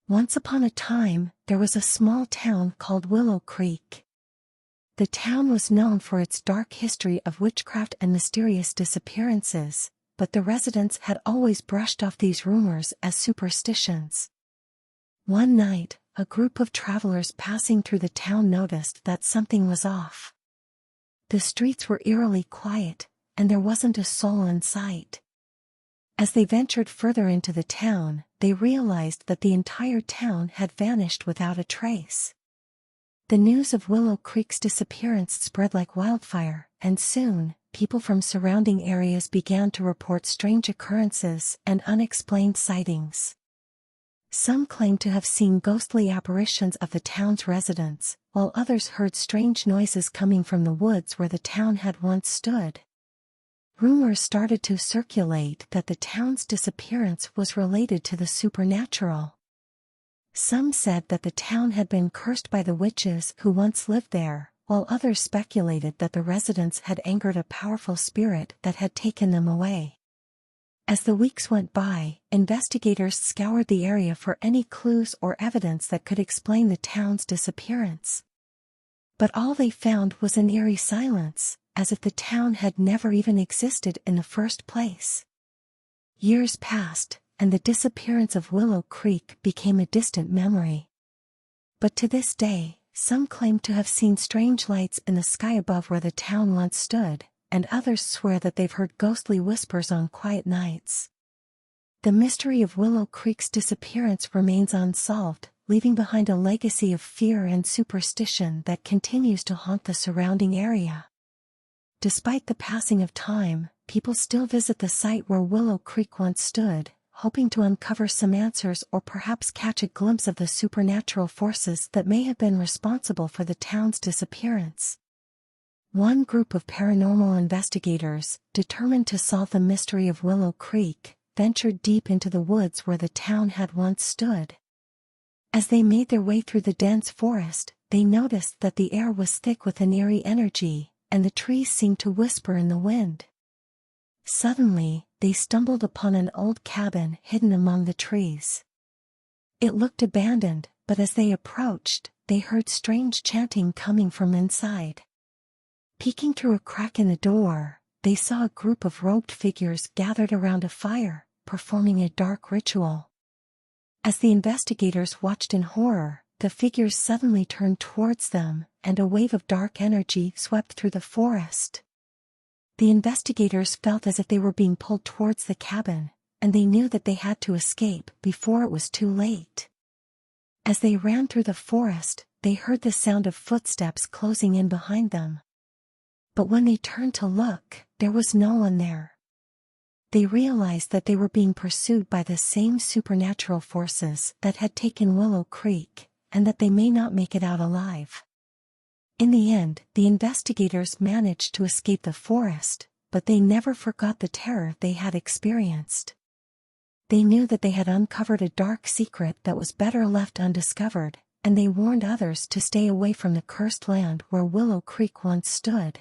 Once upon a time, there was a small town called Willow Creek. The town was known for its dark history of witchcraft and mysterious disappearances, but the residents had always brushed off these rumors as superstitions. One night, a group of travelers passing through the town noticed that something was off. The streets were eerily quiet, and there wasn't a soul in sight. As they ventured further into the town, they realized that the entire town had vanished without a trace. The news of Willow Creek's disappearance spread like wildfire, and soon, people from surrounding areas began to report strange occurrences and unexplained sightings. Some claimed to have seen ghostly apparitions of the town's residents, while others heard strange noises coming from the woods where the town had once stood. Rumors started to circulate that the town's disappearance was related to the supernatural. Some said that the town had been cursed by the witches who once lived there, while others speculated that the residents had angered a powerful spirit that had taken them away. As the weeks went by, investigators scoured the area for any clues or evidence that could explain the town's disappearance. But all they found was an eerie silence, as if the town had never even existed in the first place. Years passed, and the disappearance of Willow Creek became a distant memory. But to this day, some claim to have seen strange lights in the sky above where the town once stood, and others swear that they've heard ghostly whispers on quiet nights. The mystery of Willow Creek's disappearance remains unsolved, leaving behind a legacy of fear and superstition that continues to haunt the surrounding area. Despite the passing of time, people still visit the site where Willow Creek once stood, hoping to uncover some answers or perhaps catch a glimpse of the supernatural forces that may have been responsible for the town's disappearance. One group of paranormal investigators, determined to solve the mystery of Willow Creek, ventured deep into the woods where the town had once stood. As they made their way through the dense forest, they noticed that the air was thick with an eerie energy, and the trees seemed to whisper in the wind. Suddenly, they stumbled upon an old cabin hidden among the trees. It looked abandoned, but as they approached, they heard strange chanting coming from inside. Peeking through a crack in the door, they saw a group of robed figures gathered around a fire, performing a dark ritual. As the investigators watched in horror, the figures suddenly turned towards them, and a wave of dark energy swept through the forest. The investigators felt as if they were being pulled towards the cabin, and they knew that they had to escape before it was too late. As they ran through the forest, they heard the sound of footsteps closing in behind them. But when they turned to look, there was no one there. They realized that they were being pursued by the same supernatural forces that had taken Willow Creek, and that they may not make it out alive. In the end, the investigators managed to escape the forest, but they never forgot the terror they had experienced. They knew that they had uncovered a dark secret that was better left undiscovered, and they warned others to stay away from the cursed land where Willow Creek once stood.